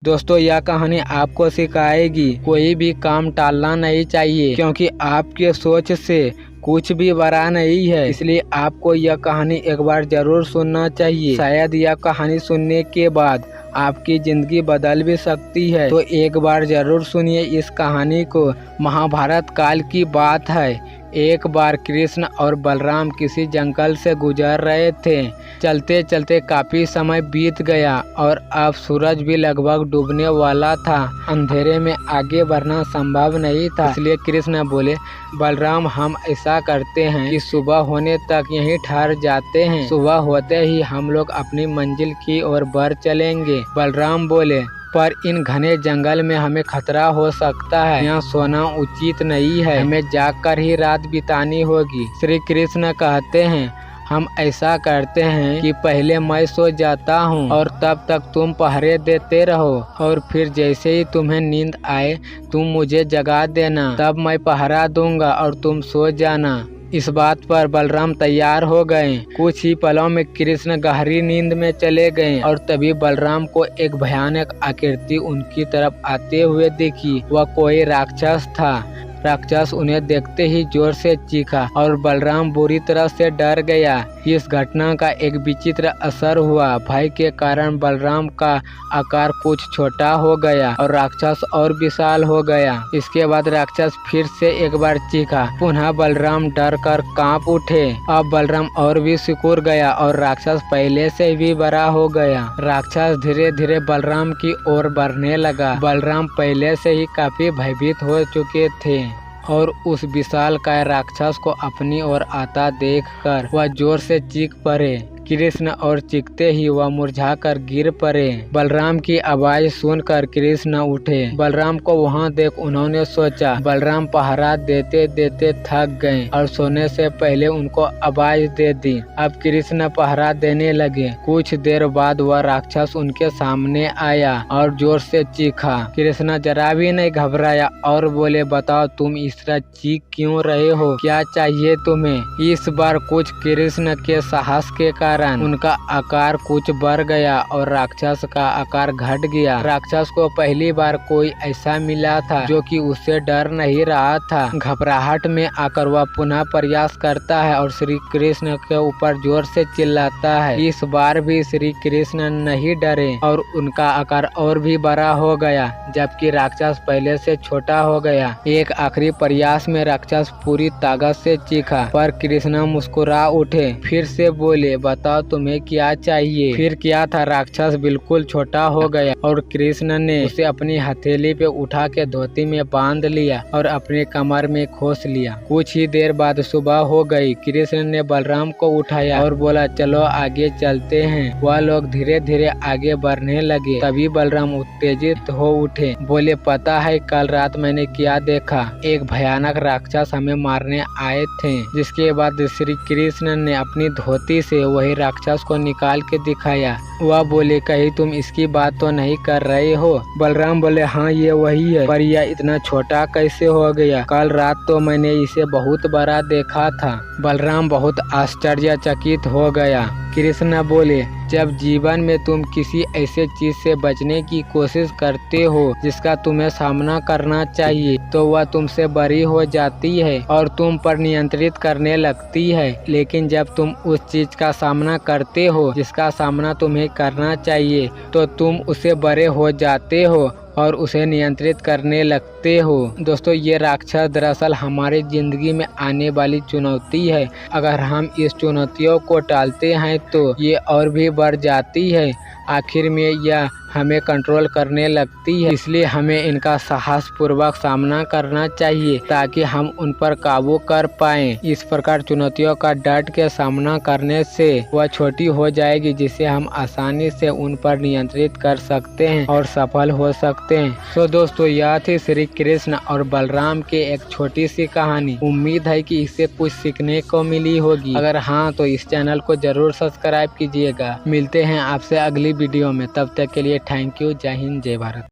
दोस्तों यह कहानी आपको सिखाएगी कोई भी काम टालना नहीं चाहिए, क्योंकि आपके सोच से कुछ भी बड़ा नहीं है। इसलिए आपको यह कहानी एक बार जरूर सुनना चाहिए। शायद यह कहानी सुनने के बाद आपकी जिंदगी बदल भी सकती है। तो एक बार जरूर सुनिए इस कहानी को। महाभारत काल की बात है। एक बार कृष्ण और बलराम किसी जंगल से गुजर रहे थे। चलते चलते काफी समय बीत गया और अब सूरज भी लगभग डूबने वाला था। अंधेरे में आगे बढ़ना संभव नहीं था। इसलिए कृष्ण बोले, बलराम हम ऐसा करते हैं कि सुबह होने तक यहीं ठहर जाते हैं। सुबह होते ही हम लोग अपनी मंजिल की ओर बढ़ चलेंगे। बलराम बोले, पर इन घने जंगल में हमें खतरा हो सकता है। यहाँ सोना उचित नहीं है, हमें जागकर ही रात बितानी होगी। श्री कृष्ण कहते हैं, हम ऐसा करते हैं कि पहले मैं सो जाता हूँ और तब तक तुम पहरे देते रहो, और फिर जैसे ही तुम्हें नींद आए तुम मुझे जगा देना, तब मैं पहरा दूंगा और तुम सो जाना। इस बात पर बलराम तैयार हो गए। कुछ ही पलों में कृष्ण गहरी नींद में चले गए और तभी बलराम को एक भयानक आकृति उनकी तरफ आते हुए दिखी। वह कोई राक्षस था। राक्षस उन्हें देखते ही जोर से चीखा और बलराम बुरी तरह से डर गया। इस घटना का एक विचित्र असर हुआ। भय के कारण बलराम का आकार कुछ छोटा हो गया और राक्षस और विशाल हो गया। इसके बाद राक्षस फिर से एक बार चीखा। पुनः बलराम डर कर कांप उठे। अब बलराम और भी सिकुड़ गया और राक्षस पहले से भी बड़ा हो गया। राक्षस धीरे धीरे बलराम की ओर बढ़ने लगा। बलराम पहले से ही काफी भयभीत हो चुके थे और उस विशालकाय राक्षस को अपनी ओर आता देखकर वह जोर से चीख पड़े। कृष्ण और चीखते ही वह मुरझाकर गिर पड़े। बलराम की आवाज सुनकर कृष्ण उठे। बलराम को वहां देख उन्होंने सोचा बलराम पहरा देते देते थक गए और सोने से पहले उनको आवाज दे दी। अब कृष्ण पहरा देने लगे। कुछ देर बाद वह राक्षस उनके सामने आया और जोर से चीखा। कृष्ण जरा भी नहीं घबराया और बोले, बताओ तुम इस तरह चीख क्यों रहे हो, क्या चाहिए तुम्हें? इस बार कुछ कृष्ण के साहस के कारण उनका आकार कुछ बढ़ गया और राक्षस का आकार घट गया। राक्षस को पहली बार कोई ऐसा मिला था जो कि उससे डर नहीं रहा था। घबराहट में आकर वह पुनः प्रयास करता है और श्री कृष्ण के ऊपर जोर से चिल्लाता है। इस बार भी श्री कृष्ण नहीं डरे और उनका आकार और भी बड़ा हो गया, जबकि राक्षस पहले से छोटा हो गया। एक आखिरी प्रयास में राक्षस पूरी ताकत से चीखा, पर कृष्ण मुस्कुरा उठे। फिर से बोले, बताओ तुम्हें क्या चाहिए? फिर क्या था, राक्षस बिल्कुल छोटा हो गया और कृष्ण ने उसे अपनी हथेली पे उठा के धोती में बांध लिया और अपने कमर में खोस लिया। कुछ ही देर बाद सुबह हो गई। कृष्ण ने बलराम को उठाया और बोला, चलो आगे चलते हैं। वह लोग धीरे धीरे आगे बढ़ने लगे। तभी बलराम उत्तेजित हो उठे। बोले, पता है कल रात मैंने क्या देखा? एक भयानक राक्षस हमें मारने आए थे। जिसके बाद श्री कृष्ण ने अपनी धोती से वही राक्षस को निकाल के दिखाया। वह बोले, कहीं तुम इसकी बात तो नहीं कर रहे हो? बलराम बोले, हाँ ये वही है, पर यह इतना छोटा कैसे हो गया? कल रात तो मैंने इसे बहुत बड़ा देखा था। बलराम बहुत आश्चर्यचकित हो गया। कृष्ण बोले, जब जीवन में तुम किसी ऐसे चीज से बचने की कोशिश करते हो जिसका तुम्हें सामना करना चाहिए, तो वह तुमसे बड़ी हो जाती है और तुम पर नियंत्रित करने लगती है। लेकिन जब तुम उस चीज का सामना करते हो जिसका सामना तुम्हें करना चाहिए, तो तुम उसे बड़े हो जाते हो और उसे नियंत्रित करने लगते हो। दोस्तों ये राक्षस दरअसल हमारी जिंदगी में आने वाली चुनौती है। अगर हम इस चुनौतियों को टालते हैं तो ये और भी बढ़ जाती है। आखिर में यह हमें कंट्रोल करने लगती है। इसलिए हमें इनका साहस पूर्वक सामना करना चाहिए ताकि हम उन पर काबू कर पाएं। इस प्रकार चुनौतियों का डट के सामना करने से वह छोटी हो जाएगी, जिसे हम आसानी से उन पर नियंत्रित कर सकते हैं और सफल हो सकते हैं। तो दोस्तों यह थी श्री कृष्ण और बलराम के एक छोटी सी कहानी। उम्मीद है कि इससे कुछ सीखने को मिली होगी। अगर हाँ तो इस चैनल को जरूर सब्सक्राइब कीजिएगा। मिलते हैं आपसे अगली वीडियो में, तब तक के लिए थैंक यू। जय हिंद, जय भारत।